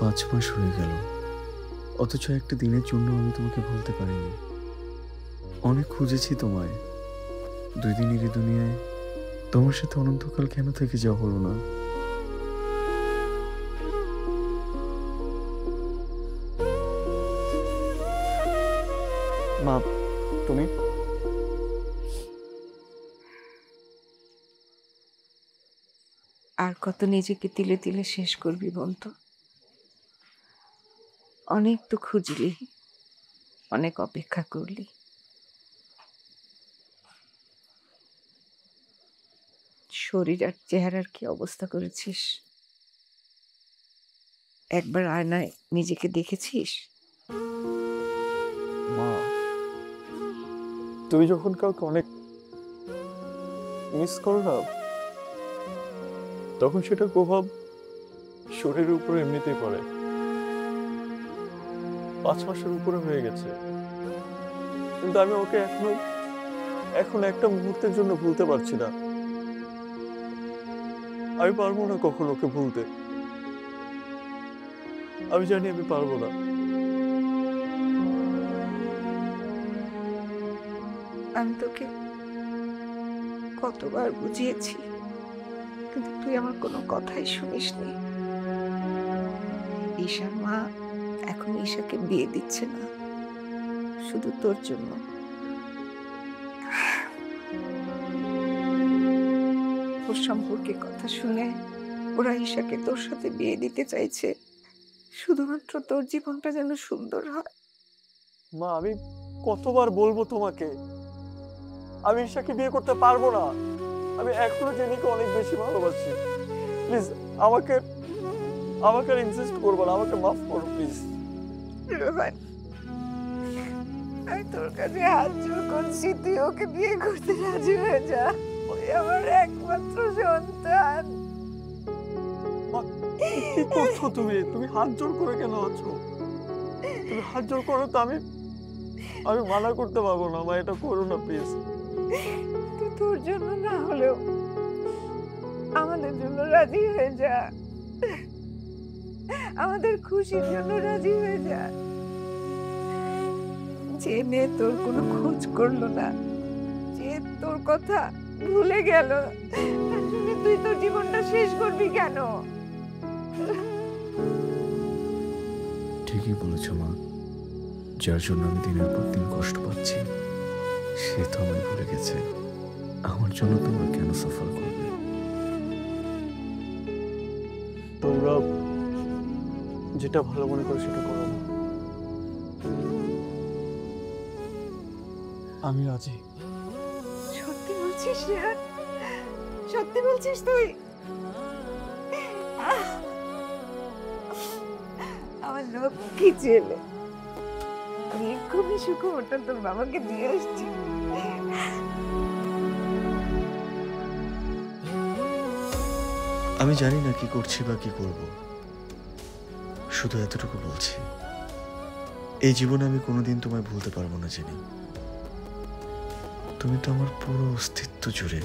5 মাস হয়ে গেল, অথচ একটা দিনের জন্য আমি তোমাকে ভুলতে পারিনি। অনেক খুঁজেছি তোমায়। 2 দিনের এই দুনিয়ায় তোমার সাথে অনন্তকাল কেন থেকে যাওয়া হলো না? মা, তুমি? আর কত নিজেকে তিলে তিলে শেষ করবি বলতো? অনেক তো খুঁজলি, অনেক অপেক্ষা করলি, শরীর আর চেহারার কি অবস্থা করেছিস? একবার আয়নায় নিজেকে দেখেছিস? মা, তুমি যখন কাউকে অনেক মিস করো না, তখন সেটার প্রভাব শরীরের উপর এমনিতেই পড়ে। 5 মাসের উপরে হয়ে গেছে, কিন্তু আমি ওকে এখন একটা মুহূর্তের জন্য ভুলতে পারছি না। আমি পারবো না কখনো ওকে ভুলতে। আমি জানি আমি পারবো না। আমি তোকে কতবার বুঝিয়েছি, কিন্তু তুই আমার কোনো কথাই শুনিসনি। ঈশার মা এখন ঈশাকে বিয়ে দিচ্ছে না, শুধু তোর জন্য। ওর সম্পর্কে কথা শুনে ওরা ঈশাকে তোর সাথে বিয়ে দিতে চাইছে, শুধুমাত্র তোর জীবনটা যেন সুন্দর হয়। মা, আমি কতবার বলবো তোমাকে, আমি ঈশাকে বিয়ে করতে পারবো না। আমি এখনো জেনিকে অনেক বেশি ভালোবাসি। প্লিজ আমাকে আমাকে আর ইনসিস্ট করবো না, আমাকে মাফ করো প্লিজ। রোহান, আমি তোর কাছে হাত জোড় করছি, তুই ওকে বিয়ে করতে রাজি হয়ে যা। ওই আমার একমাত্র সন্তান। মা, কি করছো তুমি? তুমি হাত জোর করে কেন আছো? তুমি হাত জোর করো তো আমি মানা করতে পারবো না। মা, এটা করো না প্লিজ। তুই তোর জন্য না হলেও আমাদের জন্য রাজি হয়ে যা, আমাদের খুশির জন্য রাজি হয়ে যা। যে মেয়ে তোর কোনো খোঁজ করলো না, যে তোর কথা ভুলে গেল, তার জন্য তুই তোর জীবনটা শেষ করবি কেন? ঠিকই বলেছ মা। যার জন্য আমি দিনের পর দিন কষ্ট পাচ্ছি, সে তো আমায় ভুলে গেছে। আমার জন্য তোমরা কেন সাফার করবে? তোমরা যেটা ভালো মনে করো সেটা করো না। আমি রাজি। সত্যি বলছিস রেহান? সত্যি বলছিস তুই? আমার লক্ষ্মী ছেলে, আমি এক্ষুনি সুখবরটা তোর বাবাকে দিয়ে আসছি। আমি জানি না কি করছি বা কি করব, শুধু এতটুকু বলছি, এই জীবনে আমি কোনোদিন তোমায় ভুলতে পারবো না জেনি। তুমি তো আমার পুরো অস্তিত্ব জুড়ে।